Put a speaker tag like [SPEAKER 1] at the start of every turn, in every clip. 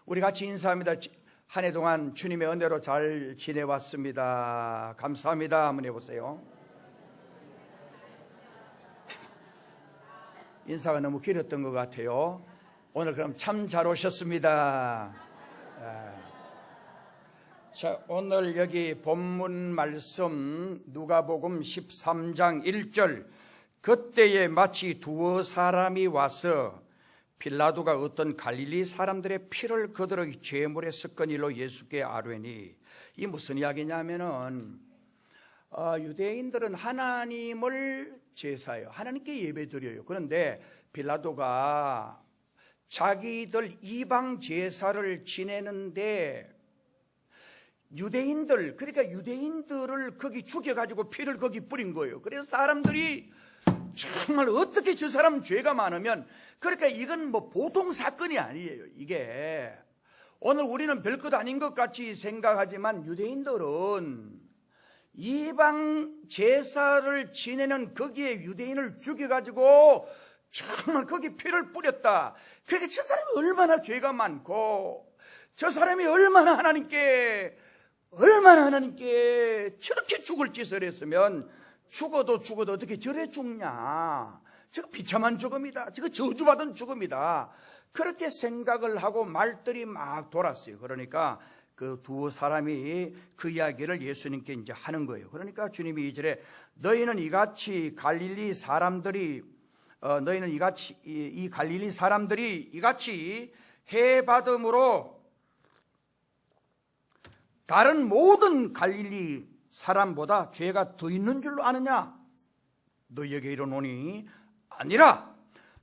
[SPEAKER 1] 우리 같이 인사합니다. 한 해 동안 주님의 은혜로 잘 지내왔습니다. 감사합니다. 한번 해보세요. 인사가 너무 길었던 것 같아요. 오늘 그럼 참 잘 오셨습니다. 자, 오늘 여기 본문 말씀 누가복음 13장 1절, 그때에 마치 두어 사람이 와서 빌라도가 어떤 갈릴리 사람들의 피를 그들의 제물에 섞은 일로 예수께 아뢰니, 이 무슨 이야기냐면은 유대인들은 하나님을 제사해요. 하나님께 예배드려요. 그런데 빌라도가 자기들 이방 제사를 지내는데 유대인들, 그러니까 유대인들을 거기 죽여가지고 피를 거기 뿌린 거예요. 그래서 사람들이 정말 어떻게 저 사람 죄가 많으면, 그러니까 이건 뭐 보통 사건이 아니에요. 이게 오늘 우리는 별것 아닌 것 같이 생각하지만 유대인들은 이방 제사를 지내는 거기에 유대인을 죽여가지고 정말 거기 피를 뿌렸다. 그러니까 저 사람이 얼마나 죄가 많고 저 사람이 얼마나 하나님께 저렇게 죽을 짓을 했으면 죽어도 어떻게 저래 죽냐. 저거 비참한 죽음이다. 저거 저주받은 죽음이다. 그렇게 생각을 하고 말들이 막 돌았어요. 그러니까 그 두 사람이 그 이야기를 예수님께 이제 하는 거예요. 그러니까 주님이 이절에 너희는 이같이 갈릴리 사람들이 이같이 해받음으로 다른 모든 갈릴리 사람보다 죄가 더 있는 줄로 아느냐? 너희에게 이르노니 아니라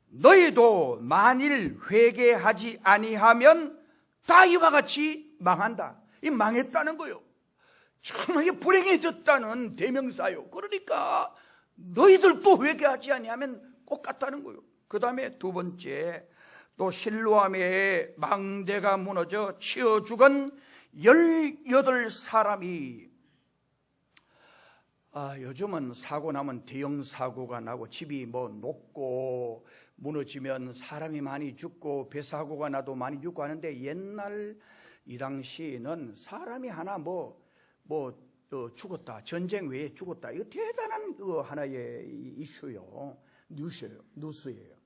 [SPEAKER 1] 너희도 만일 회개하지 아니하면 다 이와 같이 망한다. 이 망했다는 거예요. 정말 이게 불행해졌다는 대명사요. 그러니까 너희들도 회개하지 아니하면 똑같다는 거예요. 그 다음에 두 번째, 또 실로암에 망대가 무너져 치어 죽은 18사람이, 요즘은 사고 나면 대형 사고가 나고 집이 뭐 녹고 무너지면 사람이 많이 죽고 배사고가 나도 많이 죽고 하는데, 옛날 이 당시는 사람이 하나 죽었다, 전쟁 외에 죽었다, 이거 대단한 하나의 이슈요, 뉴스예요.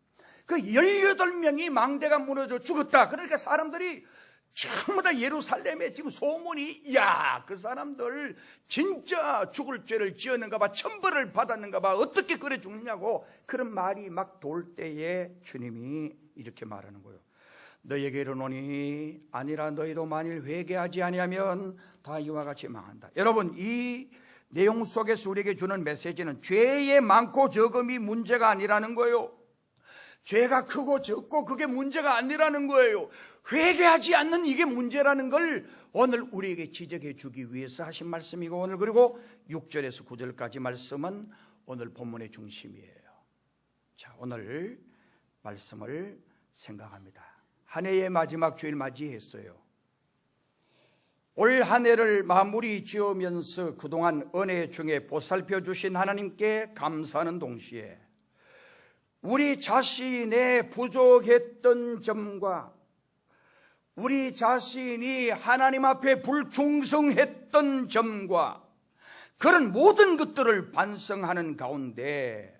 [SPEAKER 1] 그 18명이 망대가 무너져 죽었다. 그러니까 사람들이 전부 다 예루살렘에 지금 소문이, 야, 그 사람들 진짜 죽을 죄를 지었는가 봐, 천벌을 받았는가 봐, 어떻게 그래 죽느냐고 그런 말이 막 돌 때에 주님이 이렇게 말하는 거예요. 너희에게 이르노니 아니라 너희도 만일 회개하지 아니하면 다 이와 같이 망한다. 여러분, 이 내용 속에서 우리에게 주는 메시지는 죄의 많고 적음이 문제가 아니라는 거예요. 죄가 크고 적고 그게 문제가 아니라는 거예요. 회개하지 않는 이게 문제라는 걸 오늘 우리에게 지적해 주기 위해서 하신 말씀이고, 오늘 그리고 6절에서 9절까지 말씀은 오늘 본문의 중심이에요. 자, 오늘 말씀을 생각합니다. 한 해의 마지막 주일 맞이했어요. 올 한 해를 마무리 지으면서 그동안 은혜 중에 보살펴 주신 하나님께 감사하는 동시에 우리 자신의 부족했던 점과 우리 자신이 하나님 앞에 불충성했던 점과 그런 모든 것들을 반성하는 가운데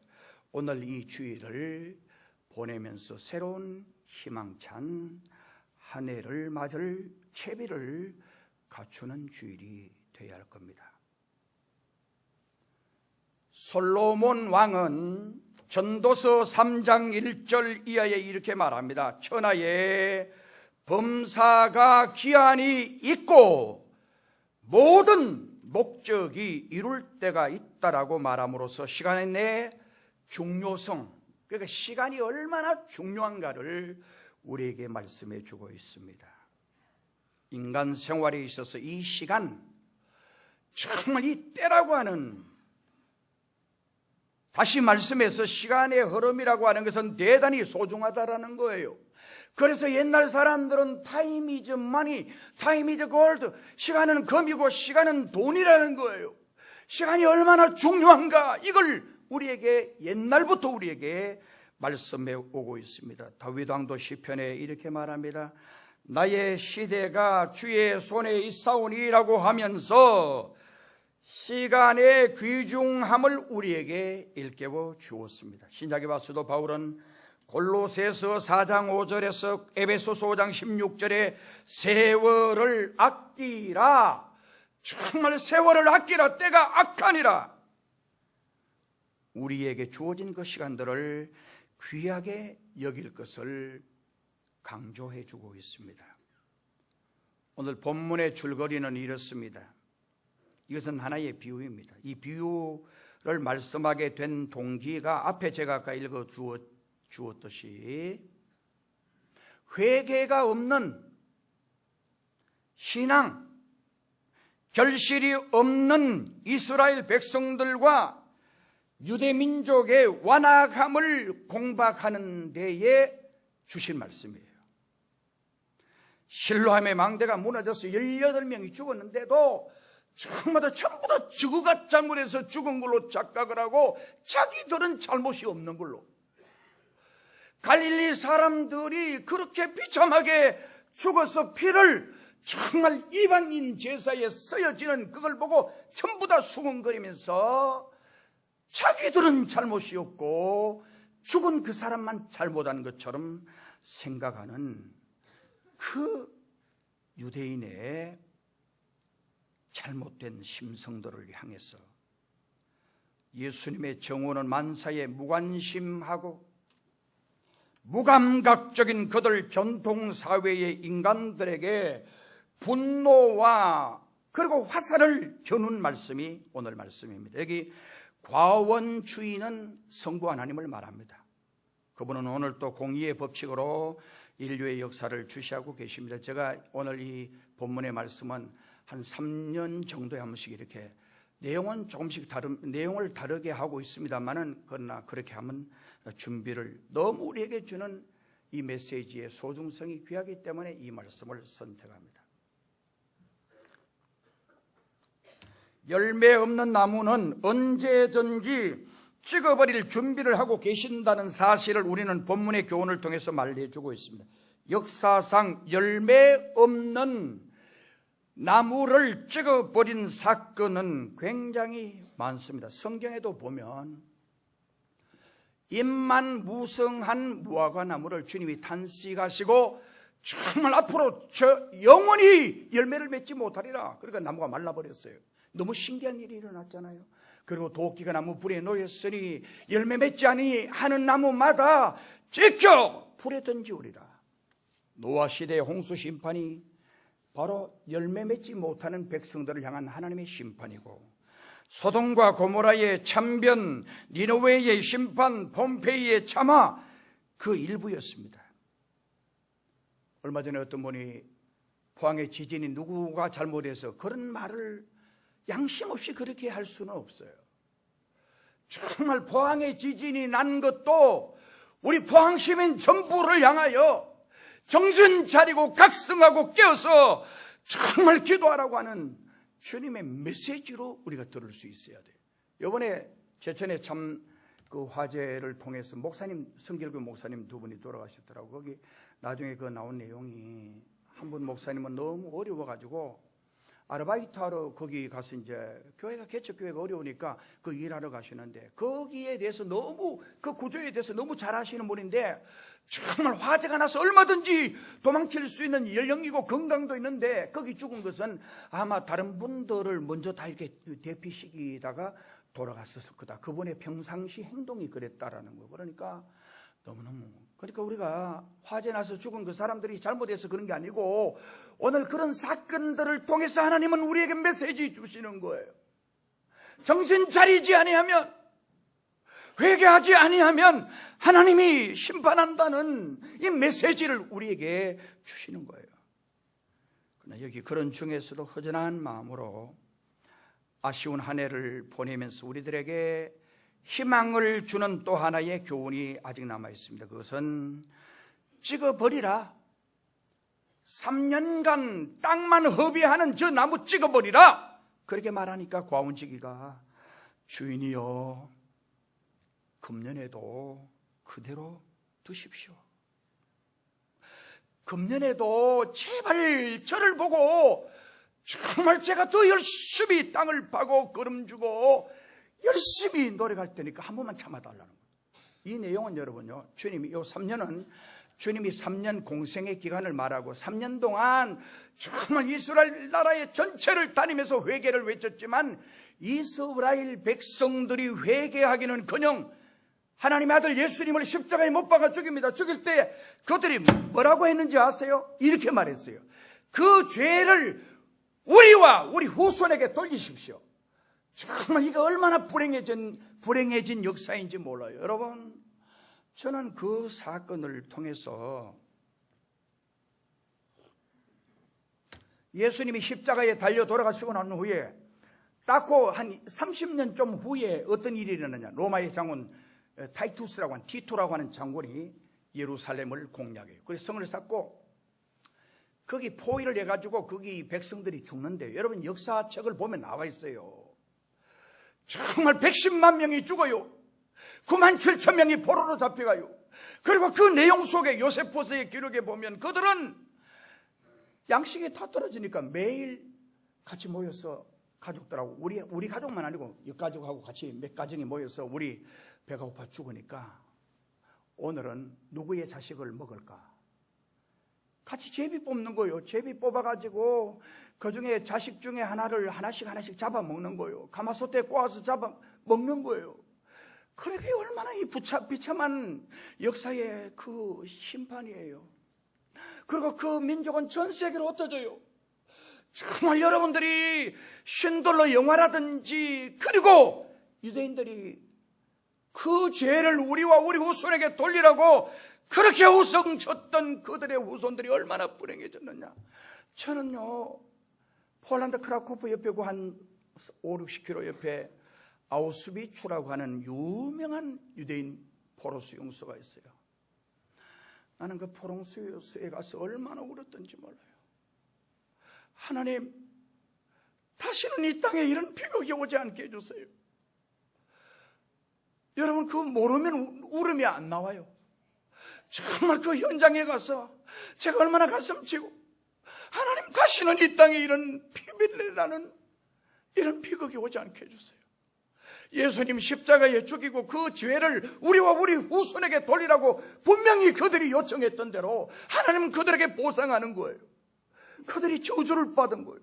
[SPEAKER 1] 오늘 이 주일을 보내면서 새로운 희망찬 한 해를 맞을 채비를 갖추는 주일이 되어야 할 겁니다. 솔로몬 왕은 전도서 3장 1절 이하에 이렇게 말합니다. 천하에 범사가 기한이 있고 모든 목적이 이룰 때가 있다라고 말함으로써 시간의 내 중요성, 그러니까 시간이 얼마나 중요한가를 우리에게 말씀해 주고 있습니다. 인간 생활에 있어서 이 시간, 정말 이 때라고 하는, 다시 말씀해서 시간의 흐름이라고 하는 것은 대단히 소중하다라는 거예요. 그래서 옛날 사람들은 타임 이즈 머니, 타임 이즈 골드, 시간은 금이고 시간은 돈이라는 거예요. 시간이 얼마나 중요한가, 이걸 우리에게 옛날부터 우리에게 말씀해 오고 있습니다. 다윗 왕도 시편에 이렇게 말합니다. 나의 시대가 주의 손에 있사오니라고 하면서 시간의 귀중함을 우리에게 일깨워 주었습니다. 신약의 사도 바울은 골로새서 4장 5절에서 에베소서 5장 16절에 세월을 아끼라, 정말 세월을 아끼라, 때가 악하니라, 우리에게 주어진 그 시간들을 귀하게 여길 것을 강조해 주고 있습니다. 오늘 본문의 줄거리는 이렇습니다. 이것은 하나의 비유입니다. 이 비유를 말씀하게 된 동기가 앞에 제가 아까 읽어 주었듯이 회개가 없는 신앙, 결실이 없는 이스라엘 백성들과 유대민족의 완악함을 공박하는 데에 주신 말씀이에요. 실로암의 망대가 무너져서 18명이 죽었는데도 전부 다 저그가 잘못해서 죽은 걸로 착각을 하고 자기들은 잘못이 없는 걸로, 갈릴리 사람들이 그렇게 비참하게 죽어서 피를 정말 이방인 제사에 쓰여지는 그걸 보고 전부 다 수군거리면서 자기들은 잘못이 없고 죽은 그 사람만 잘못한 것처럼 생각하는 그 유대인의 잘못된 심성들을 향해서 예수님의 정오는 만사에 무관심하고 무감각적인 그들 전통사회의 인간들에게 분노와 그리고 화살을 겨눈 말씀이 오늘 말씀입니다. 여기 과원주의는 성부 하나님을 말합니다. 그분은 오늘 또 공의의 법칙으로 인류의 역사를 주시하고 계십니다. 제가 오늘 이 본문의 말씀은 한 3년 정도에 한 번씩 이렇게 내용은 조금씩 내용을 다르게 하고 있습니다만은, 그러나 그렇게 하면 준비를, 너무 우리에게 주는 이 메시지의 소중성이 귀하기 때문에 이 말씀을 선택합니다. 열매 없는 나무는 언제든지 찍어버릴 준비를 하고 계신다는 사실을 우리는 본문의 교훈을 통해서 말해주고 있습니다. 역사상 열매 없는 나무를 찍어버린 사건은 굉장히 많습니다. 성경에도 보면 잎만 무성한 무화과 나무를 주님이 탄식하시고 정말 앞으로 영원히 열매를 맺지 못하리라, 그러니까 나무가 말라버렸어요. 너무 신기한 일이 일어났잖아요. 그리고 도끼가 나무 불에 놓였으니 열매 맺지 아니하는 나무마다 지켜 불에 던지우리라. 노아 시대의 홍수 심판이 바로 열매 맺지 못하는 백성들을 향한 하나님의 심판이고, 소돔과 고모라의 참변, 니느웨의 심판, 폼페이의 참화, 그 일부였습니다. 얼마 전에 어떤 분이 포항의 지진이 누구가 잘못해서 그런 말을 양심 없이 그렇게 할 수는 없어요. 정말 포항의 지진이 난 것도 우리 포항 시민 전부를 향하여 정신 차리고 각성하고 깨어서 정말 기도하라고 하는 주님의 메시지로 우리가 들을 수 있어야 돼요. 이번에 제천에 참 그 화재를 통해서 목사님, 성결교 목사님 두 분이 돌아가셨더라고요. 거기 나중에 그 나온 내용이, 한 분 목사님은 너무 어려워가지고 아르바이트하러 거기 가서 이제 교회가 개척교회가 어려우니까 그 일하러 가시는데, 거기에 대해서 너무 그 구조에 대해서 너무 잘 아시는 분인데, 정말 화재가 나서 얼마든지 도망칠 수 있는 연령이고 건강도 있는데 거기 죽은 것은 아마 다른 분들을 먼저 다 이렇게 대피시키다가 돌아갔었을 거다. 그분의 평상시 행동이 그랬다라는 거. 그러니까 너무너무, 그러니까 우리가 화재 나서 죽은 그 사람들이 잘못해서 그런 게 아니고 오늘 그런 사건들을 통해서 하나님은 우리에게 메시지 주시는 거예요. 정신 차리지 아니하면, 회개하지 아니하면 하나님이 심판한다는 이 메시지를 우리에게 주시는 거예요. 그러나 여기 그런 중에서도 허전한 마음으로 아쉬운 한 해를 보내면서 우리들에게 희망을 주는 또 하나의 교훈이 아직 남아 있습니다. 그것은 찍어버리라. 3년간 땅만 허비하는 저 나무 찍어버리라. 그렇게 말하니까 과운지기가 주인이여 금년에도 그대로 두십시오. 금년에도 제발 저를 보고 정말 제가 더 열심히 땅을 파고 걸음주고 열심히 노력할 테니까 한 번만 참아달라는 거예요. 이 내용은 여러분요, 주님이 요 3년은 주님이 3년 공생의 기간을 말하고 3년 동안 정말 이스라엘 나라의 전체를 다니면서 회개를 외쳤지만 이스라엘 백성들이 회개하기는커녕 하나님의 아들 예수님을 십자가에 못 박아 죽입니다. 죽일 때 그들이 뭐라고 했는지 아세요? 이렇게 말했어요. 그 죄를 우리와 우리 후손에게 돌리십시오. 정말 이거 얼마나 불행해진 역사인지 몰라요. 여러분, 저는 그 사건을 통해서 예수님이 십자가에 달려 돌아가시고 난 후에 딱고 한 30년 좀 후에 어떤 일이 일어나냐. 로마의 장군 타이투스라고 하는 티토라고 하는 장군이 예루살렘을 공략해요. 그래서 성을 쌓고 거기 포위를 해가지고 거기 백성들이 죽는데, 여러분 역사책을 보면 나와 있어요. 정말 110만 명이 죽어요. 9만 7천 명이 포로로 잡혀가요. 그리고 그 내용 속에 요세포스의 기록에 보면 그들은 양식이 다 떨어지니까 매일 같이 모여서 가족들하고, 우리 가족만 아니고 옆가족하고 같이 몇 가정이 모여서 우리 배가 고파 죽으니까 오늘은 누구의 자식을 먹을까? 같이 제비 뽑는 거예요. 제비 뽑아가지고 그 중에 자식 중에 하나씩 잡아먹는 거예요. 가마솥에 꼬아서 잡아먹는 거예요. 그렇게 얼마나 이 비참한 역사의 그 심판이에요. 그리고 그 민족은 전 세계로 흩어져요. 정말 여러분들이 신돌로 영화라든지, 그리고 유대인들이 그 죄를 우리와 우리 후손에게 돌리라고 그렇게 우성쳤던 그들의 후손들이 얼마나 불행해졌느냐. 저는요, 폴란드 크라쿠프 옆에 한 5, 60km 옆에 아우슈비츠라고 하는 유명한 유대인 포로 수용소가 있어요. 나는 그 포로 수용소에 가서 얼마나 울었던지 몰라요. 하나님, 다시는 이 땅에 이런 비극이 오지 않게 해주세요. 여러분, 그거 모르면 울음이 안 나와요. 정말 그 현장에 가서 제가 얼마나 가슴치고, 하나님, 다시는 이 땅에 이런 피비린내 나는 이런 비극이 오지 않게 해주세요. 예수님 십자가에 죽이고 그 죄를 우리와 우리 후손에게 돌리라고 분명히 그들이 요청했던 대로 하나님은 그들에게 보상하는 거예요. 그들이 저주를 받은 거예요.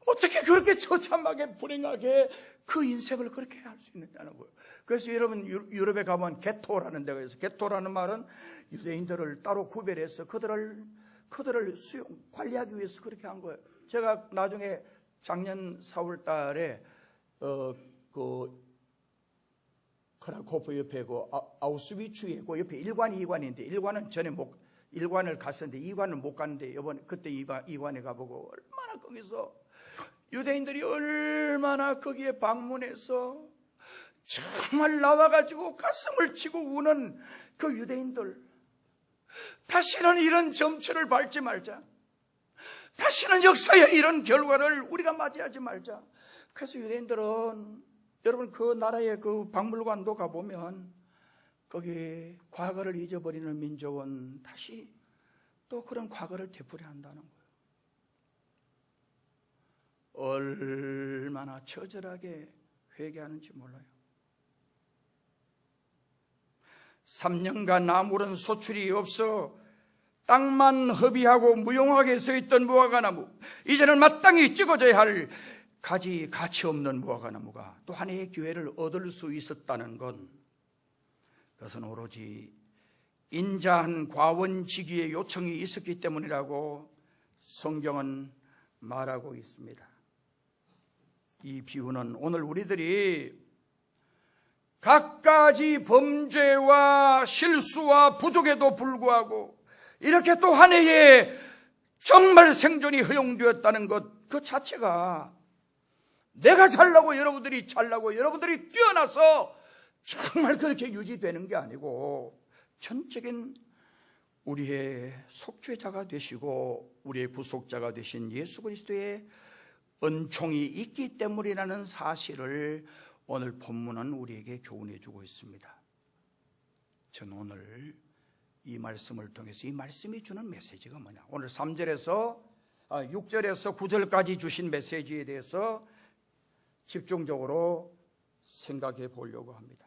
[SPEAKER 1] 어떻게 그렇게 처참하게 불행하게 그 인생을 그렇게 할 수 있느냐는 거예요. 그래서 여러분, 유럽에 가면 게토라는 데가 있어요. 게토라는 말은 유대인들을 따로 구별해서 그들을 관리하기 위해서 그렇게 한 거예요. 제가 나중에 작년 4월 달에 그 크라코프 옆에 그 아우슈비츠에 그 옆에 1관, 2관인데 1관을 갔었는데 2관을 못 갔는데 그때 2관에 가보고 얼마나 거기서 유대인들이 얼마나 거기에 방문해서 정말 나와가지고 가슴을 치고 우는 그 유대인들, 다시는 이런 점처를 밟지 말자, 다시는 역사의 이런 결과를 우리가 맞이하지 말자. 그래서 유대인들은, 여러분, 그 나라의 그 박물관도 가보면 거기 과거를 잊어버리는 민족은 다시 또 그런 과거를 되풀이한다는 거예요. 얼마나 처절하게 회개하는지 몰라요. 3년간 아무런 소출이 없어 땅만 허비하고 무용하게 서있던 무화과나무, 이제는 마땅히 찍어져야 할 가지 없는 무화과나무가 또 한 해의 기회를 얻을 수 있었다는 건, 그것은 오로지 인자한 과원지기의 요청이 있었기 때문이라고 성경은 말하고 있습니다. 이 비유는 오늘 우리들이 갖가지 범죄와 실수와 부족에도 불구하고 이렇게 또 한 해에 정말 생존이 허용되었다는 것, 그 자체가 내가 잘나고 여러분들이 잘나고 여러분들이 뛰어나서 정말 그렇게 유지되는 게 아니고, 전적인 우리의 속죄자가 되시고 우리의 구속자가 되신 예수 그리스도의 은총이 있기 때문이라는 사실을 오늘 본문은 우리에게 교훈해 주고 있습니다. 저는 오늘 이 말씀을 통해서 이 말씀이 주는 메시지가 뭐냐? 오늘 3절에서 6절에서 9절까지 주신 메시지에 대해서 집중적으로 생각해 보려고 합니다.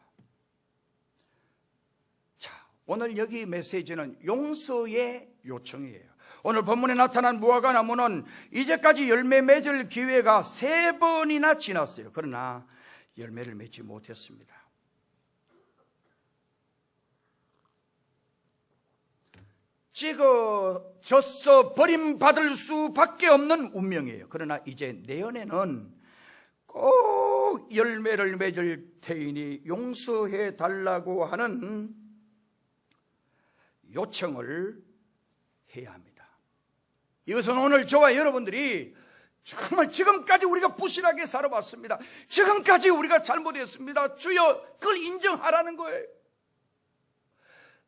[SPEAKER 1] 자, 오늘 여기 메시지는 용서의 요청이에요. 오늘 본문에 나타난 무화과 나무는 이제까지 열매 맺을 기회가 3번이나 지났어요. 그러나 열매를 맺지 못했습니다. 찍어져서 버림받을 수밖에 없는 운명이에요. 그러나 이제 내년에는 꼭 열매를 맺을 테이니 용서해 달라고 하는 요청을 해야 합니다. 이것은 오늘 저와 여러분들이 정말 지금까지 우리가 부실하게 살아왔습니다. 지금까지 우리가 잘못했습니다. 주여, 그걸 인정하라는 거예요.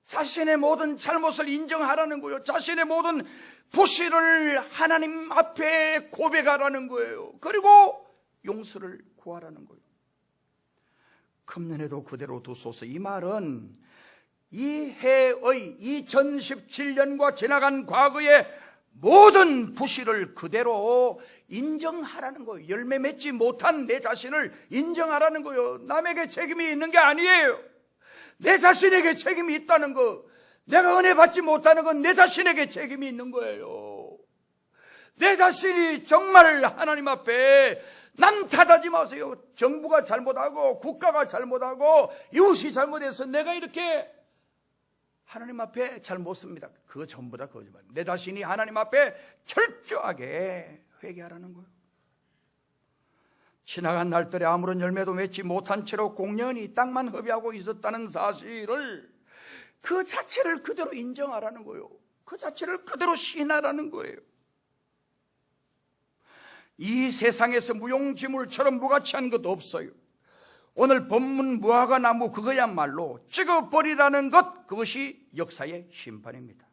[SPEAKER 1] 자신의 모든 잘못을 인정하라는 거예요. 자신의 모든 부실을 하나님 앞에 고백하라는 거예요. 그리고 용서를 구하라는 거예요. 금년에도 그대로 두소서. 이 말은 이 해의 2017년과 지나간 과거의 모든 부실을 그대로 인정하라는 거예요. 열매 맺지 못한 내 자신을 인정하라는 거예요. 남에게 책임이 있는 게 아니에요. 내 자신에게 책임이 있다는 거. 내가 은혜 받지 못하는 건 내 자신에게 책임이 있는 거예요. 내 자신이 정말 하나님 앞에 남 탓하지 마세요. 정부가 잘못하고 국가가 잘못하고 이웃이 잘못해서 내가 이렇게 하나님 앞에 잘 못 씁니다. 그거 전부 다 거짓말. 내 자신이 하나님 앞에 철저하게 회개하라는 거예요. 지나간 날들에 아무런 열매도 맺지 못한 채로 공연히 땅만 허비하고 있었다는 사실을 그 자체를 그대로 인정하라는 거예요. 그 자체를 그대로 시인하라는 거예요. 이 세상에서 무용지물처럼 무가치한 것 없어요. 오늘 본문 무화과 나무 그거야말로 찍어버리라는 것, 그것이 역사의 심판입니다.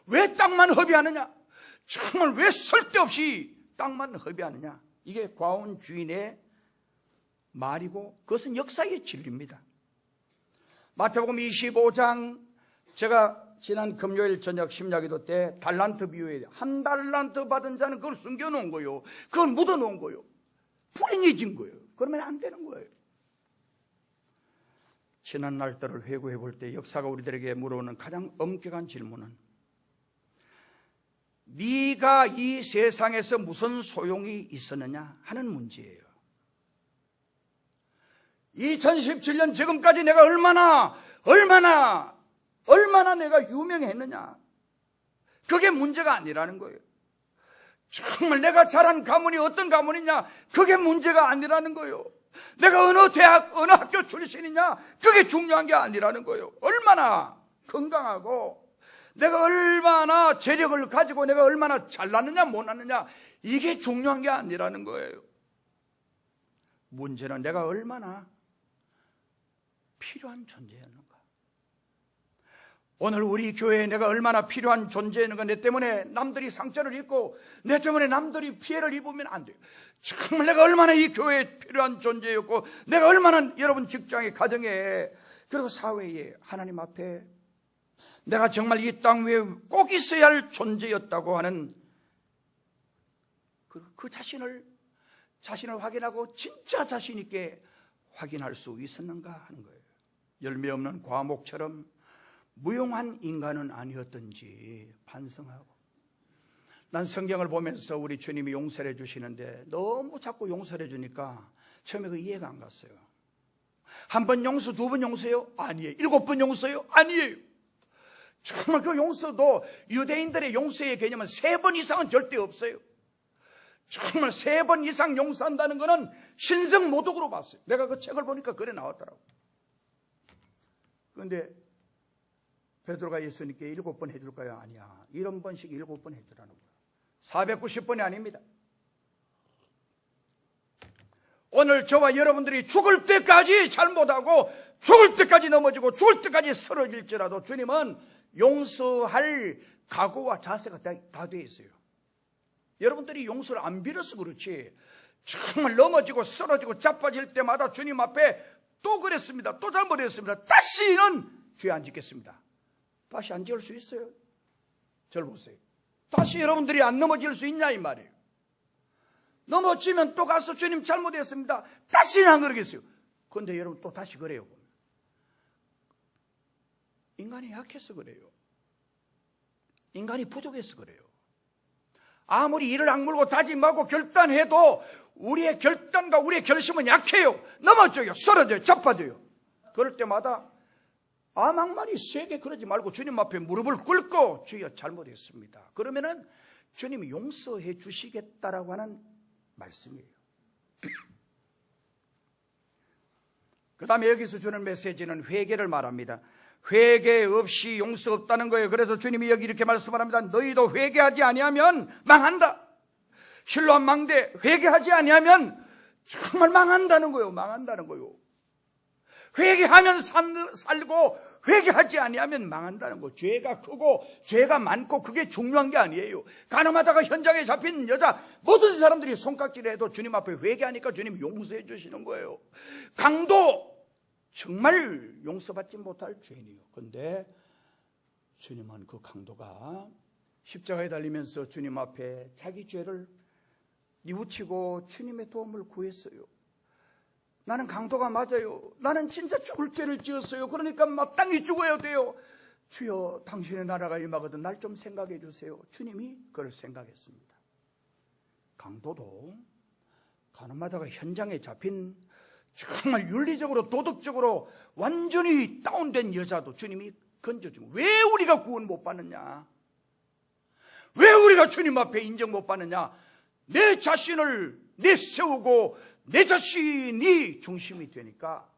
[SPEAKER 1] 왜 땅만 허비하느냐? 정말 왜 쓸데없이 땅만 허비하느냐? 이게 과온 주인의 말이고 그것은 역사의 진리입니다. 마태복음 25장, 제가 지난 금요일 저녁 심야기도 때 달란트 비유에 한 달란트 받은 자는 그걸 숨겨놓은 거예요. 그걸 묻어놓은 거예요. 불행이 진 거예요. 그러면 안 되는 거예요. 지난 날들을 회고해 볼 때 역사가 우리들에게 물어오는 가장 엄격한 질문은 네가 이 세상에서 무슨 소용이 있었느냐 하는 문제예요. 2017년 지금까지 내가 얼마나 내가 유명했느냐, 그게 문제가 아니라는 거예요. 정말 내가 자란 가문이 어떤 가문이냐, 그게 문제가 아니라는 거예요. 내가 어느 대학, 어느 학교 출신이냐, 그게 중요한 게 아니라는 거예요. 얼마나 건강하고 내가 얼마나 재력을 가지고 내가 얼마나 잘났느냐 못났느냐, 이게 중요한 게 아니라는 거예요. 문제는 내가 얼마나 필요한 존재였는가. 오늘 우리 교회에 내가 얼마나 필요한 존재였는가. 내 때문에 남들이 상처를 입고 내 때문에 남들이 피해를 입으면 안 돼요. 정말 내가 얼마나 이 교회에 필요한 존재였고, 내가 얼마나 여러분 직장에, 가정에, 그리고 사회에, 하나님 앞에 내가 정말 이 땅 위에 꼭 있어야 할 존재였다고 하는 그 자신을 확인하고 진짜 자신 있게 확인할 수 있었는가 하는 거예요. 열매 없는 과목처럼 무용한 인간은 아니었던지 반성하고. 난 성경을 보면서 우리 주님이 용서를 해주시는데 너무 자꾸 유서를 해주니까 처음에 그 이해가 안 갔어요. 한 번 용서, 두 번 용서요? 아니에요. 7번 용서요? 아니에요. 정말 그 용서도 유대인들의 용서의 개념은 3번 이상은 절대 없어요. 정말 3번 이상 용서한다는 것은 신성모독으로 봤어요. 내가 그 책을 보니까 그래 나왔더라고. 그런데 베드로가 예수님께 7번 해줄까요? 아니야. 7번씩 7번 해주라는 거예요. 490번이 아닙니다. 오늘 저와 여러분들이 죽을 때까지 잘못하고 죽을 때까지 넘어지고 죽을 때까지 쓰러질지라도 주님은 용서할 각오와 자세가 다 돼 있어요. 여러분들이 용서를 안 빌어서 그렇지, 정말 넘어지고 쓰러지고 자빠질 때마다 주님 앞에 또 그랬습니다, 또 잘못했습니다, 다시는 죄 안 짓겠습니다, 다시 안 지을 수 있어요? 저를 보세요. 다시 여러분들이 안 넘어질 수 있냐 이 말이에요. 넘어지면 또 가서 주님 잘못했습니다, 다시는 안 그러겠어요. 그런데 여러분 또 다시 그래요. 인간이 약해서 그래요. 인간이 부족해서 그래요. 아무리 이를 악물고 다짐하고 결단해도 우리의 결단과 우리의 결심은 약해요. 넘어져요. 쓰러져요. 자빠져요. 그럴 때마다 아망만이 세게 그러지 말고 주님 앞에 무릎을 꿇고 주여 잘못했습니다, 그러면은 주님이 용서해 주시겠다라고 하는 말씀이에요. 그 다음에 여기서 주는 메시지는 회개를 말합니다. 회개 없이 용서 없다는 거예요. 그래서 주님이 여기 이렇게 말씀합니다. 너희도 회개하지 아니하면 망한다. 실로암 망대 회개하지 아니하면 정말 망한다는 거예요. 망한다는 거예요. 회개하면 살고 회개하지 아니하면 망한다는 거. 죄가 크고 죄가 많고 그게 중요한 게 아니에요. 가늠하다가 현장에 잡힌 여자 모든 사람들이 손깍질해도 주님 앞에 회개하니까 주님이 용서해 주시는 거예요. 강도 정말 용서받지 못할 죄인이에요. 그런데 주님은 그 강도가 십자가에 달리면서 주님 앞에 자기 죄를 뉘우치고 주님의 도움을 구했어요. 나는 강도가 맞아요. 나는 진짜 죽을 죄를 지었어요. 그러니까 마땅히 죽어야 돼요. 주여 당신의 나라가 임하거든 날 좀 생각해 주세요. 주님이 그걸 생각했습니다. 강도도 가늠하다가 현장에 잡힌 정말 윤리적으로 도덕적으로 완전히 다운된 여자도 주님이 건져주고, 왜 우리가 구원 못 받느냐, 왜 우리가 주님 앞에 인정 못 받느냐, 내 자신을 내세우고 내 자신이 중심이 되니까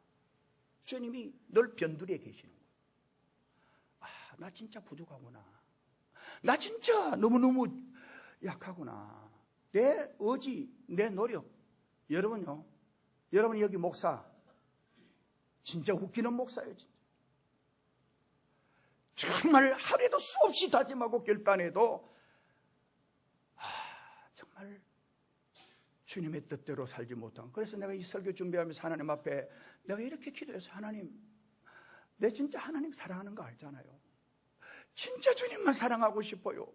[SPEAKER 1] 주님이 늘 변두리에 계시는 거예요. 나 진짜 부족하구나, 나 진짜 너무너무 약하구나, 내 의지, 내 노력. 여러분요, 여러분 여기 목사 진짜 웃기는 목사예요. 정말 하루에도 수없이 다짐하고 결단해도 정말 주님의 뜻대로 살지 못한. 그래서 내가 이 설교 준비하면서 하나님 앞에 내가 이렇게 기도해서, 하나님, 내 진짜 하나님 사랑하는 거 알잖아요. 진짜 주님만 사랑하고 싶어요.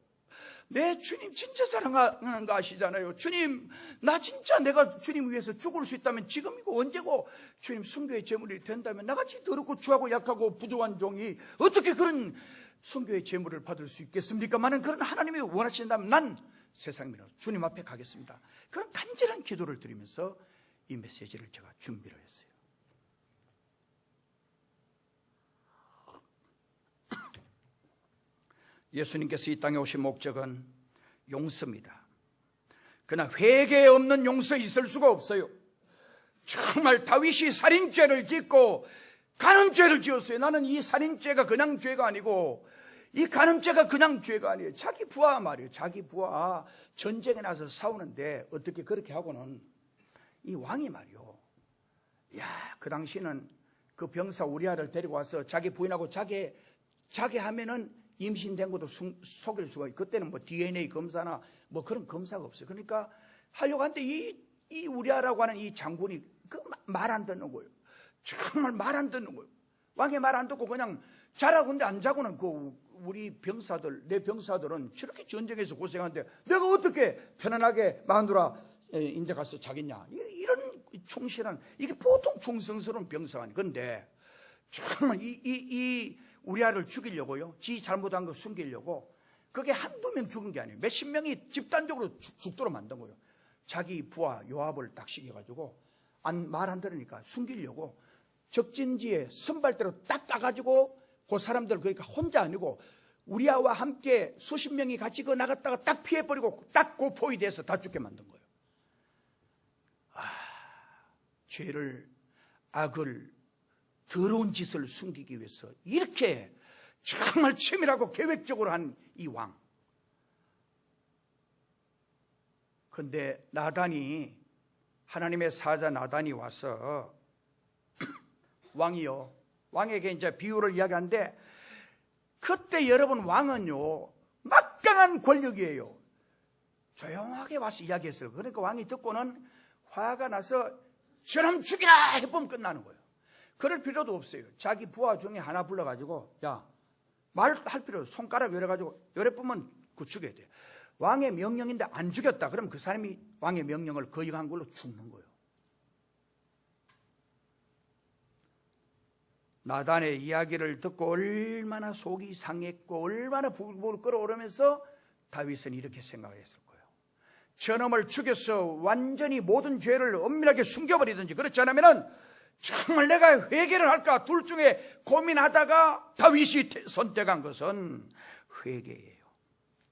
[SPEAKER 1] 내 주님 진짜 사랑하는 거 아시잖아요. 주님, 나 진짜 내가 주님 위해서 죽을 수 있다면 지금이고 언제고, 주님 순교의 제물이 된다면 나같이 더럽고 추하고 약하고 부족한 종이 어떻게 그런 순교의 제물을 받을 수 있겠습니까? 만약 그런 하나님이 원하신다면 난 세상이라 주님 앞에 가겠습니다. 그런 간절한 기도를 드리면서 이 메시지를 제가 준비를 했어요. 예수님께서 이 땅에 오신 목적은 용서입니다. 그러나 회개 없는 용서 있을 수가 없어요. 정말 다윗이 살인죄를 짓고 간음죄를 지었어요. 나는 이 살인죄가 그냥 죄가 아니고 이 간음죄가 그냥 죄가 아니에요. 자기 부하 말이에요. 자기 부하 전쟁에 나서 싸우는데 어떻게 그렇게 하고는 이 왕이 말이요, 그 당시는 그 병사 우리아를 데리고 와서 자기 부인하고 자기 하면은 임신된 것도 속일 수가 있고, 그때는 뭐 DNA 검사나 뭐 그런 검사가 없어요. 그러니까 하려고 하는데 이 우리아라고 하는 이 장군이 그 말 안 듣는 거예요. 정말 말 안 듣는 거예요. 왕의 말 안 듣고 그냥 자라고 하는데 안 자고는 그 우리 병사들, 내 병사들은 저렇게 전쟁에서 고생하는데 내가 어떻게 편안하게 마누라 인제 가서 자겠냐, 이런 충실한, 이게 보통 충성스러운 병사가 아니에요. 그런데 정말 이 우리아를 죽이려고요, 지 잘못한 거 숨기려고, 그게 한두 명 죽은 게 아니에요. 몇십 명이 집단적으로 죽도록 만든 거예요. 자기 부하 요압을 딱 시켜가지고 말 안 들으니까 숨기려고 적진지에 선발대로 딱 따가지고 그 사람들, 그러니까 혼자 아니고 우리아와 함께 수십 명이 같이 그 나갔다가 딱 피해버리고 딱 그 포위돼서 다 죽게 만든 거예요. 죄를, 악을, 더러운 짓을 숨기기 위해서 이렇게 정말 치밀하고 계획적으로 한 이 왕. 그런데 나단이, 하나님의 사자 나단이 와서 왕이요, 왕에게 이제 비유를 이야기하는데, 그때 여러분 왕은요 막강한 권력이에요. 조용하게 와서 이야기했어요. 그러니까 왕이 듣고는 화가 나서 저놈 죽이라 해보면 끝나는 거예요. 그럴 필요도 없어요. 자기 부하 중에 하나 불러가지고, 야, 말할 필요 없어요. 손가락 열어가지고 열에 보면 그 죽여야 돼요. 왕의 명령인데 안 죽였다 그러면 그 사람이 왕의 명령을 거역한 걸로 죽는 거예요. 나단의 이야기를 듣고 얼마나 속이 상했고 얼마나 부글부글 끓어오르면서 다윗은 이렇게 생각했을 거예요. 저놈을 죽여서 완전히 모든 죄를 엄밀하게 숨겨버리든지 그렇지 않으면 정말 내가 회개를 할까 둘 중에 고민하다가 다윗이 선택한 것은 회개예요.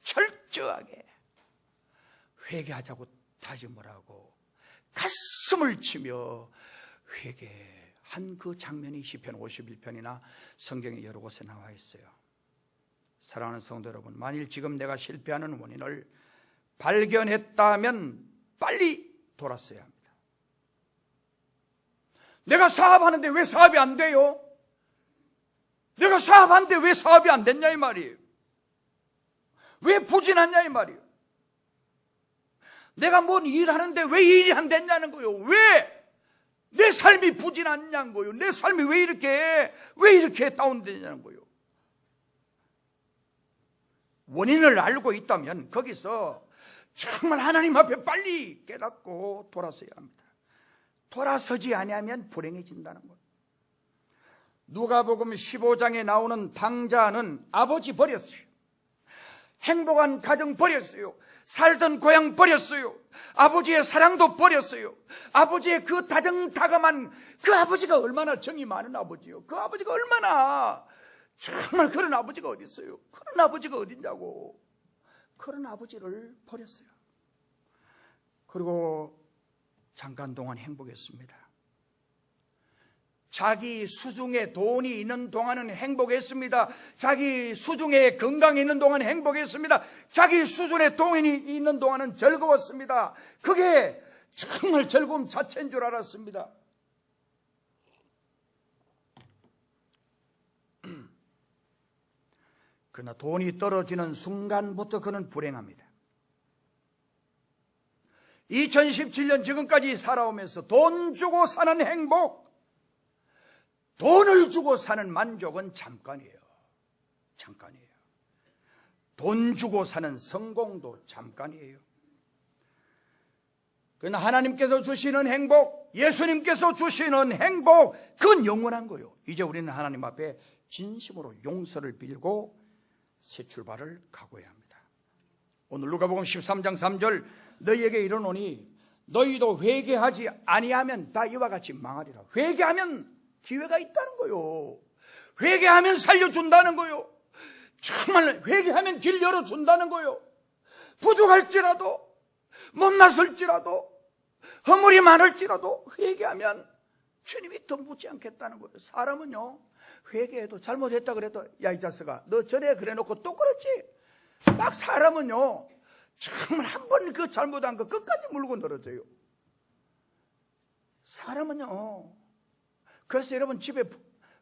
[SPEAKER 1] 철저하게 회개하자고 다짐을 하고 가슴을 치며 회개한 그 장면이 시편 51편이나 성경의 여러 곳에 나와 있어요. 사랑하는 성도 여러분, 만일 지금 내가 실패하는 원인을 발견했다면 빨리 돌았어야 합니다. 내가 사업하는데 왜 사업이 안 돼요? 내가 사업하는데 왜 사업이 안 됐냐 이 말이에요. 왜 부진하냐 이 말이에요. 내가 뭔 일하는데 왜 일이 안 됐냐는 거예요. 왜 내 삶이 부진하냐는 거예요. 내 삶이 왜 이렇게 다운되냐는 거예요. 원인을 알고 있다면 거기서 정말 하나님 앞에 빨리 깨닫고 돌아서야 합니다. 돌아서지 아니하면 불행해진다는 거예요. 누가복음 15장에 나오는 당자는 아버지 버렸어요. 행복한 가정 버렸어요. 살던 고향 버렸어요. 아버지의 사랑도 버렸어요. 아버지의 그 다정다감한 그 아버지가 얼마나 정이 많은 아버지요. 그 아버지가 얼마나 정말 그런 아버지가 어디 있어요. 그런 아버지가 어딨냐고. 그런 아버지를 버렸어요. 그리고 잠깐 동안 행복했습니다. 자기 수중에 돈이 있는 동안은 행복했습니다. 자기 수중에 건강이 있는 동안은 행복했습니다. 자기 수중에 돈이 있는 동안은 즐거웠습니다. 그게 정말 즐거움 자체인 줄 알았습니다. 그러나 돈이 떨어지는 순간부터 그는 불행합니다. 2017년 지금까지 살아오면서 돈 주고 사는 행복, 돈을 주고 사는 만족은 잠깐이에요. 잠깐이에요. 돈 주고 사는 성공도 잠깐이에요. 그러나 하나님께서 주시는 행복, 예수님께서 주시는 행복, 그건 영원한 거예요. 이제 우리는 하나님 앞에 진심으로 용서를 빌고 새 출발을 각오해야 합니다. 오늘 누가복음 13장 3절, 너희에게 이르노니 너희도 회개하지 아니하면 다 이와 같이 망하리라. 회개하면 기회가 있다는 거요. 회개하면 살려준다는 거요. 정말 회개하면 길 열어준다는 거요. 부족할지라도, 못났을지라도, 허물이 많을지라도 회개하면 주님이 더 묻지 않겠다는 거예요. 사람은요, 회개해도 잘못했다 그래도 야 이 자식아 너 전에 그래놓고 또 그렇지. 막 사람은요 정말 한 번 그 잘못한 거 끝까지 물고 늘어져요. 사람은요. 그래서 여러분 집에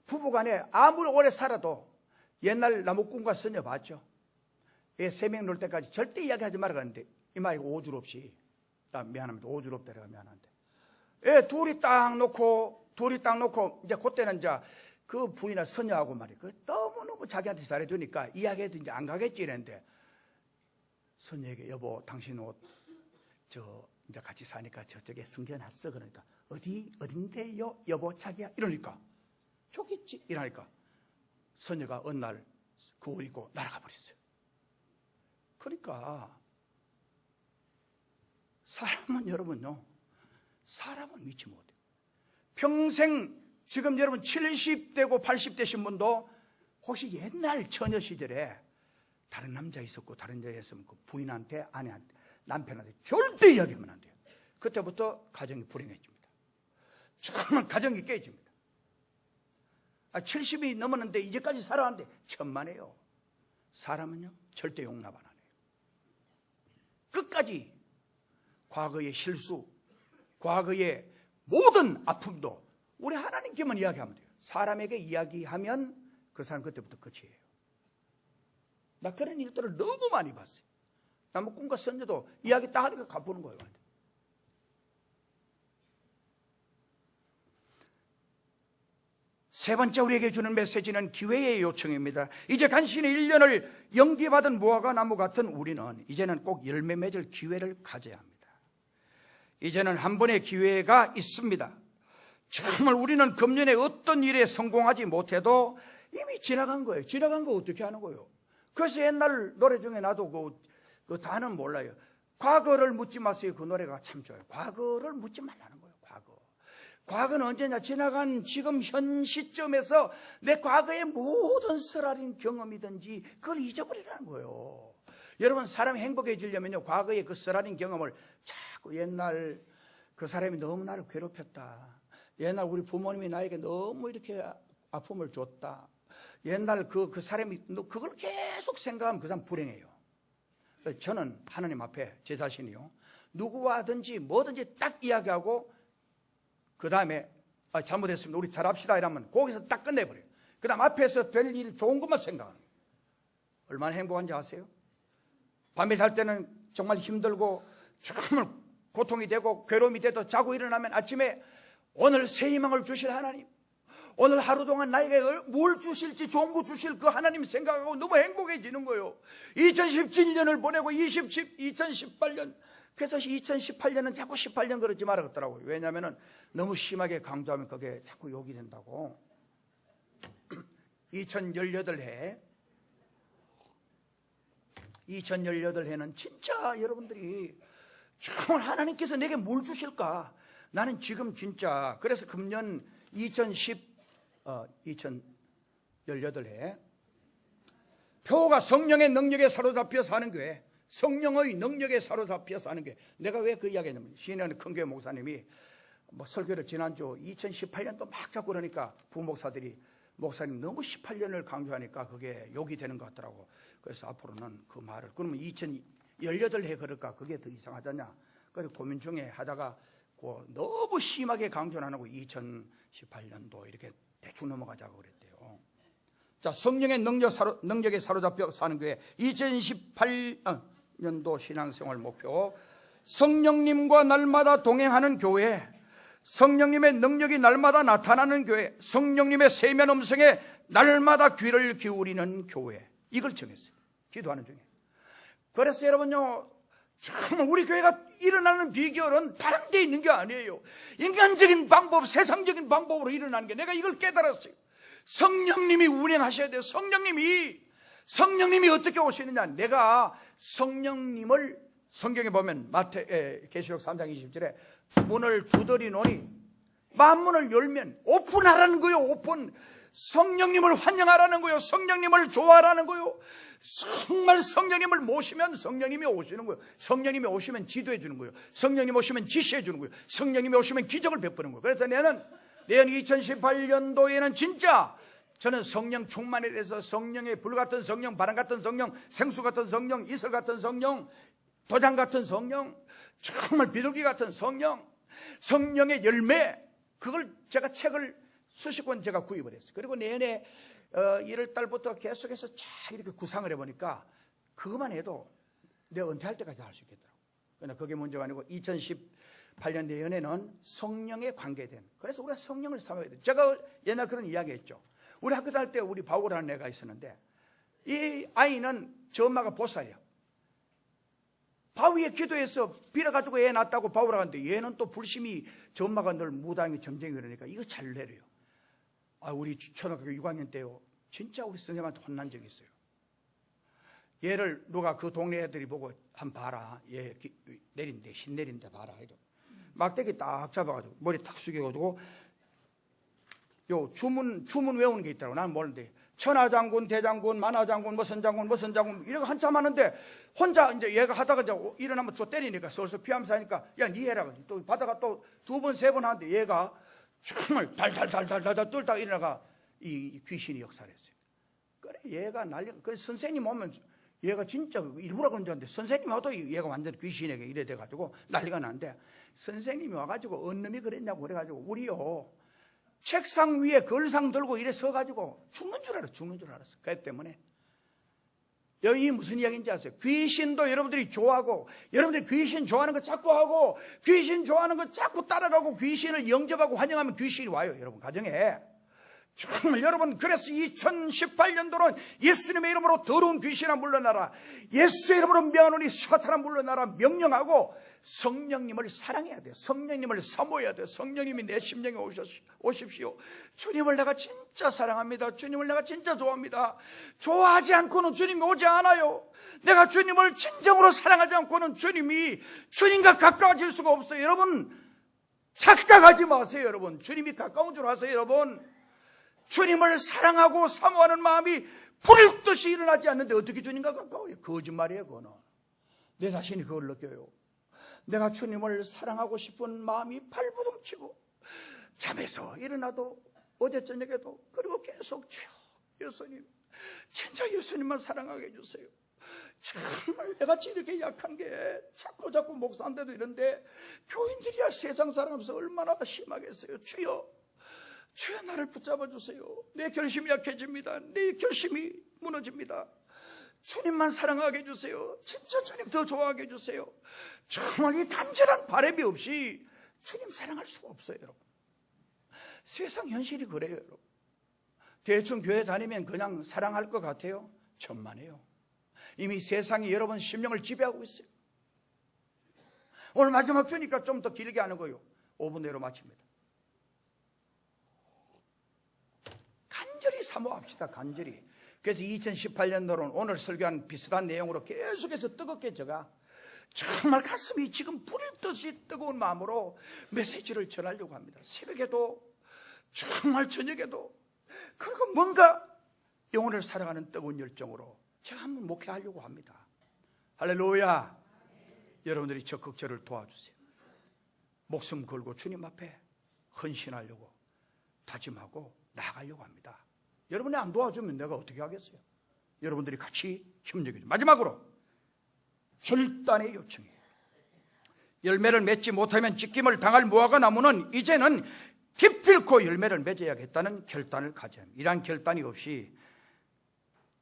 [SPEAKER 1] 부부간에 아무리 오래 살아도 옛날 나무꾼과 선녀 봤죠? 애 3명 놀 때까지 절대 이야기하지 말아야 하는데 이마 이거 오줄 없이 나 미안합니다. 오줄 없다 내가 미안한데 애 둘이 딱 놓고 이제 그때는 이제 그 부인과 선녀하고 말이야. 그 너무너무 자기한테 잘해주니까 이야기해도 이제 안 가겠지 이랬는데 선녀에게 여보 당신 옷 이제 같이 사니까 저쪽에 숨겨놨어. 그러니까 어딘데요 여보 자기야 이러니까 좋겠지 이러니까 선녀가 어느 날 그 옷 입고 날아가 버렸어요. 그러니까 사람은 여러분요 사람은 믿지 못해요. 평생 지금 여러분 70대고 80대신 분도 혹시 옛날 처녀 시절에 다른 남자 있었고 다른 여자 있으면 그 부인한테 아내한테 남편한테 절대 이야기하면 안 돼요. 그때부터 가정이 불행해집니다. 정말 가정이 깨집니다. 70이 넘었는데 이제까지 살아왔는데 천만에요. 사람은요 절대 용납 안 해요. 끝까지 과거의 실수, 과거의 모든 아픔도 우리 하나님께만 이야기하면 돼요. 사람에게 이야기하면 그 사람 그때부터 끝이에요. 나 그런 일들을 너무 많이 봤어요. 나 뭐 꿈과 선녀도 이야기 딱 하니까 가보는 거예요. 세 번째 우리에게 주는 메시지는 기회의 요청입니다. 이제 간신히 1년을 연기받은 무화과나무 같은 우리는 이제는 꼭 열매 맺을 기회를 가져야 합니다. 이제는 한 번의 기회가 있습니다. 정말 우리는 금년에 어떤 일에 성공하지 못해도 이미 지나간 거예요. 지나간 거 어떻게 하는 거예요? 그래서 옛날 노래 중에 나도 그 단어는 몰라요. 과거를 묻지 마세요. 그 노래가 참 좋아요. 과거를 묻지 말라는 거예요. 과거는 언제냐? 지나간 지금 현 시점에서 내 과거의 모든 쓰라린 경험이든지 그걸 잊어버리라는 거예요. 여러분, 사람이 행복해지려면요, 과거의 그 쓰라린 경험을 자꾸 옛날 그 사람이 너무 나를 괴롭혔다, 옛날 우리 부모님이 나에게 너무 이렇게 아픔을 줬다, 옛날 그 사람이 그걸 계속 생각하면 그 사람 불행해요. 저는 하나님 앞에 제 자신이요, 누구와든지 뭐든지 딱 이야기하고 그 다음에 잘못했습니다, 우리 잘합시다 이러면 거기서 딱 끝내버려요. 그 다음 앞에서 될 일 좋은 것만 생각하는 거예요. 얼마나 행복한지 아세요? 밤에 잘 때는 정말 힘들고 정말 고통이 되고 괴로움이 돼도 자고 일어나면 아침에 오늘 새 희망을 주실 하나님, 오늘 하루 동안 나에게 뭘 주실지 좋은 거 주실 그 하나님 생각하고 너무 행복해지는 거예요. 2017년을 보내고 2018년, 그래서 2018년은 자꾸 18년 그러지 말았더라고요. 왜냐하면 너무 심하게 강조하면 그게 자꾸 욕이 된다고. 2018해는 진짜 여러분들이 정말 하나님께서 내게 뭘 주실까? 나는 지금 진짜, 그래서 금년 2018해 표가 성령의 능력에 사로잡혀 사는 교회, 성령의 능력에 사로잡혀 사는 교회. 내가 왜 그 이야기 했냐면, 시내는 큰 교회 목사님이 설교를 지난주 2018년도 막 잡고 그러니까 부목사들이, 목사님 너무 18년을 강조하니까 그게 욕이 되는 것 같더라고. 그래서 앞으로는 그 말을, 그러면 2018해 그럴까? 그게 더 이상하잖냐. 그래서 고민 중에 하다가 너무 심하게 강조는 안 하고 2018년도 이렇게 대충 넘어가자고 그랬대요. 자, 성령의 능력에 사로잡혀 사는 교회 2018년도 신앙생활 목표, 성령님과 날마다 동행하는 교회, 성령님의 능력이 날마다 나타나는 교회, 성령님의 세면 음성에 날마다 귀를 기울이는 교회, 이걸 정했어요, 기도하는 중에. 그래서 여러분요, 정말 우리 교회가 일어나는 비결은 다른 데 있는 게 아니에요. 인간적인 방법, 세상적인 방법으로 일어나는 게, 내가 이걸 깨달았어요. 성령님이 운행하셔야 돼요. 성령님이 어떻게 오시느냐. 내가 성령님을, 성경에 보면 계시록 3장 20절에 문을 두드리노니 만문을 열면, 오픈하라는 거예요. 오픈. 성령님을 환영하라는 거예요. 성령님을 좋아하라는 거예요. 정말 성령님을 모시면 성령님이 오시는 거예요. 성령님이 오시면 지도해 주는 거예요. 성령님이 오시면 지시해 주는 거예요. 성령님이 오시면 기적을 베푸는 거예요. 그래서 내년 2018년도에는 진짜 저는 성령 충만에 대해서, 성령의 불 같은 성령, 바람 같은 성령, 생수 같은 성령, 이슬 같은 성령, 도장 같은 성령, 정말 비둘기 같은 성령, 성령의 열매, 그걸 제가 책을 수십 권 제가 구입을 했어요. 그리고 내년에 1월 달부터 계속해서 쫙 이렇게 구상을 해보니까 그것만 해도 내가 은퇴할 때까지 할 수 있겠더라고요. 그러나 그게 문제가 아니고 2018년 내년에는 성령에 관계된, 그래서 우리가 성령을 삼아야 돼요. 제가 옛날 그런 이야기 했죠. 우리 학교 다닐 때 우리 바울이라는 애가 있었는데, 이 아이는 저 엄마가 보살이야. 바위에 기도해서 빌어가지고 애 낳았다고 바울아 갔는데, 얘는 또 불심이, 저 엄마가 늘 무당이 점쟁이 그러니까 이거 잘 내려요. 우리 초등학교 6학년 때요, 진짜 우리 선생님한테 혼난 적이 있어요. 얘를 누가 그 동네 애들이 보고 한번 봐라, 얘 내린대, 신 내린대 봐라, 이러. 막대기 딱 잡아가지고 머리 탁 숙여가지고 요 주문 외우는 게 있더라고. 나는 모르는데 천하장군, 대장군, 만하장군, 무슨 장군 이러고 한참 하는데, 혼자 이제 얘가 하다가 이제 일어나면 또 때리니까 슬슬 피하면서 하니까, 야, 니 해라. 또 받아가 또 2번, 3번 하는데 얘가 정말 달달달달달 떨다가 일어나가 이 귀신이 역사를 했어요. 그래, 얘가 그래, 선생님 오면 얘가 진짜 일부러 그런 줄 알았는데, 선생님 와도 얘가 완전 귀신에게 이래 돼가지고 난리가 나는데, 선생님이 와가지고 언 놈이 그랬냐고 그래가지고 우리요, 책상 위에 걸상 들고 이래 서가지고 죽는 줄 알았어. 그렇기 때문에 여기 무슨 이야기인지 아세요? 귀신도 여러분들이 좋아하고, 여러분들이 귀신 좋아하는 거 자꾸 하고, 귀신 좋아하는 거 자꾸 따라가고, 귀신을 영접하고 환영하면 귀신이 와요. 여러분 가정에 정말 여러분, 그래서 2018년도는 예수님의 이름으로 더러운 귀신아 물러나라, 예수의 이름으로 명하노니 사탄아 물러나라 명령하고 성령님을 사랑해야 돼요. 성령님을 사모해야 돼요. 성령님이 내 심령에 오십시오. 주님을 내가 진짜 사랑합니다. 주님을 내가 진짜 좋아합니다. 좋아하지 않고는 주님이 오지 않아요. 내가 주님을 진정으로 사랑하지 않고는 주님과 가까워질 수가 없어요. 여러분, 착각하지 마세요. 여러분, 주님이 가까운 줄 아세요? 여러분, 주님을 사랑하고 사모하는 마음이 불일 듯이 일어나지 않는데 어떻게 주님과 가까워요? 거짓말이에요. 그거는 내 자신이 그걸 느껴요. 내가 주님을 사랑하고 싶은 마음이 발부둥치고 잠에서 일어나도 어제 저녁에도 그리고 계속 주여 예수님, 진짜 예수님만 사랑하게 해주세요. 정말 내같이 이렇게 약한 게 자꾸 목사한테도 이런데 교인들이야 세상 살아가면서 얼마나 심하겠어요. 주여 나를 붙잡아 주세요. 내 결심이 약해집니다. 내 결심이 무너집니다. 주님만 사랑하게 해주세요. 진짜 주님 더 좋아하게 해주세요. 정말 이 간절한 바람이 없이 주님 사랑할 수가 없어요. 여러분, 세상 현실이 그래요. 여러분, 대충 교회 다니면 그냥 사랑할 것 같아요? 천만에요. 이미 세상이 여러분 심령을 지배하고 있어요. 오늘 마지막 주니까 좀 더 길게 하는 거예요. 5분 내로 마칩니다. 간절히 사모합시다. 간절히. 그래서 2018년도는 오늘 설교한 비슷한 내용으로 계속해서 뜨겁게 제가 정말 가슴이 지금 불일 듯이 뜨거운 마음으로 메시지를 전하려고 합니다. 새벽에도 정말 저녁에도, 그리고 뭔가 영혼을 사랑하는 뜨거운 열정으로 제가 한번 목회하려고 합니다. 할렐루야. 여러분들이 적극적으로 도와주세요. 목숨 걸고 주님 앞에 헌신하려고 다짐하고 나아가려고 합니다. 여러분이 안 도와주면 내가 어떻게 하겠어요? 여러분들이 같이 협력해주세요. 마지막으로 결단의 요청이에요. 열매를 맺지 못하면 찢김을 당할 무화과 나무는 이제는 기필코 열매를 맺어야겠다는 결단을 가져야 합니다. 이러한 결단이 없이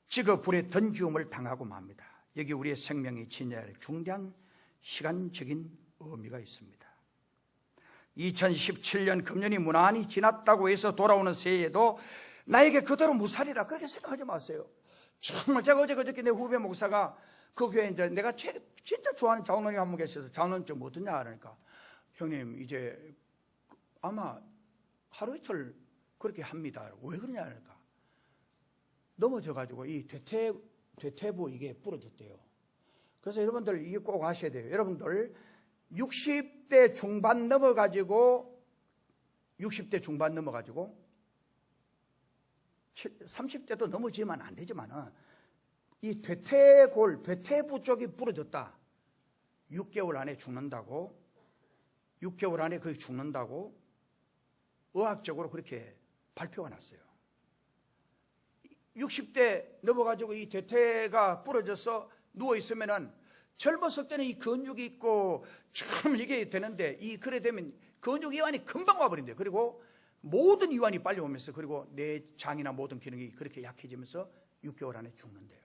[SPEAKER 1] 찍어 불에 던지움을 당하고 맙니다. 여기 우리의 생명이 지녀야 할 중대한 시간적인 의미가 있습니다. 2017년 금년이 무난히 지났다고 해서 돌아오는 새해에도 나에게 그대로 무살이라 그렇게 생각하지 마세요. 정말 제가 그저께 내 후배 목사가 그 교회 이제 내가 진짜 좋아하는 장로님 한 분 계셔서 장로님 좀 어떠냐 그러니까, 형님 이제 아마 하루 이틀 그렇게 합니다. 왜 그러냐 그러니까, 넘어져가지고 이 대퇴부 이게 부러졌대요. 그래서 여러분들 이게 꼭 아셔야 돼요. 여러분들 60대 중반 넘어가지고 30대도 넘어지면 안 되지만은 이 대퇴부 쪽이 부러졌다. 6개월 안에 죽는다고, 6개월 안에 거의 죽는다고 의학적으로 그렇게 발표가 났어요. 60대 넘어가지고 이 대퇴가 부러져서 누워있으면은 젊었을 때는 이 근육이 있고 참 이게 되는데 그래 되면 근육 이완이 금방 와버린대요. 그리고 모든 이완이 빨리 오면서, 그리고 내 장이나 모든 기능이 그렇게 약해지면서 6개월 안에 죽는데요.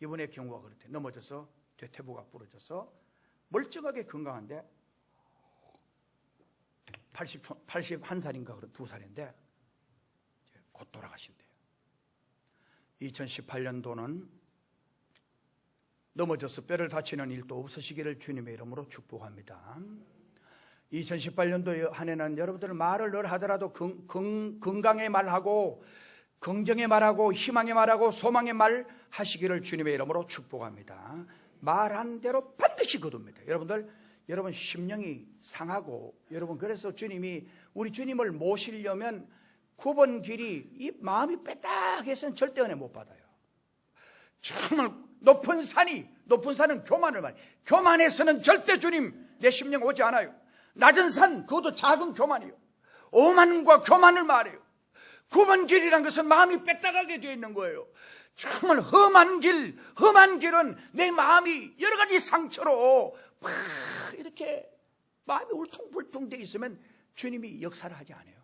[SPEAKER 1] 이번의 경우가 그렇대. 넘어져서 대퇴부가 부러져서 멀쩡하게 건강한데 81살인가 2살인데 곧 돌아가신대요. 2018년도는 넘어져서 뼈를 다치는 일도 없으시기를 주님의 이름으로 축복합니다. 2018년도 한 해는 여러분들 말을 늘 하더라도 건강의 말하고 긍정의 말하고 희망의 말하고 소망의 말 하시기를 주님의 이름으로 축복합니다. 말한 대로 반드시 거둡니다. 여러분 심령이 상하고, 여러분 그래서 우리 주님을 모시려면 9번 길이 이 마음이 빼딱해서는 절대 은혜 못 받아요. 정말 높은 산은 교만을 말해요. 교만해서는 절대 주님 내 심령 오지 않아요. 낮은 산, 그것도 작은 교만이에요. 오만과 교만을 말해요. 9번 길이란 것은 마음이 빼딱하게 되어 있는 거예요. 정말 험한 길은 내 마음이 여러 가지 상처로 막 이렇게 마음이 울퉁불퉁 되어 있으면 주님이 역사를 하지 않아요.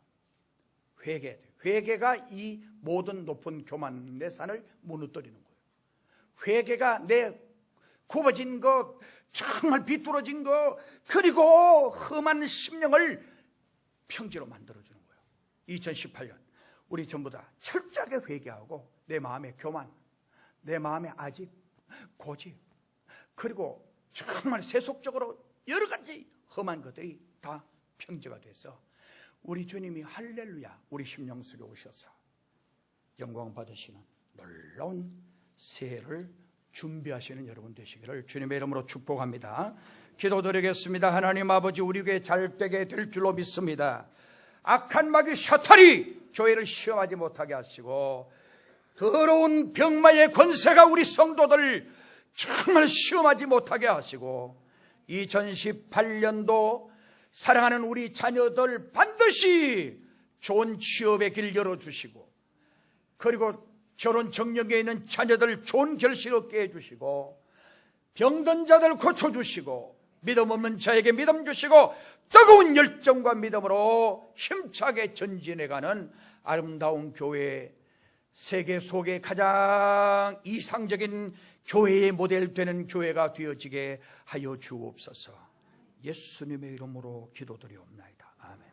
[SPEAKER 1] 회개가 이 모든 높은 교만의 산을 무너뜨리는 거예요. 회개가 내 굽어진 것, 정말 비뚤어진 것, 그리고 험한 심령을 평지로 만들어주는 거예요. 2018년 우리 전부 다 철저하게 회개하고 내 마음의 교만, 내 마음의 아집, 고집, 그리고 정말 세속적으로 여러 가지 험한 것들이 다 평지가 돼서 우리 주님이 할렐루야 우리 심령 속에 오셔서 영광 받으시는 놀라운 새해를 준비하시는 여러분 되시기를 주님의 이름으로 축복합니다. 기도드리겠습니다. 하나님 아버지, 우리 교회 잘 되게 될 줄로 믿습니다. 악한 마귀 사탄이 교회를 시험하지 못하게 하시고 더러운 병마의 권세가 우리 성도들 정말 시험하지 못하게 하시고 2018년도 사랑하는 우리 자녀들 반드시 좋은 취업의 길 열어주시고, 그리고 결혼 정령에 있는 자녀들 좋은 결실 얻게 해주시고, 병든 자들 고쳐주시고, 믿음 없는 자에게 믿음 주시고, 뜨거운 열정과 믿음으로 힘차게 전진해가는 아름다운 교회, 세계 속에 가장 이상적인 교회의 모델 되는 교회가 되어지게 하여 주옵소서. 예수님의 이름으로 기도드리옵나이다. 아멘.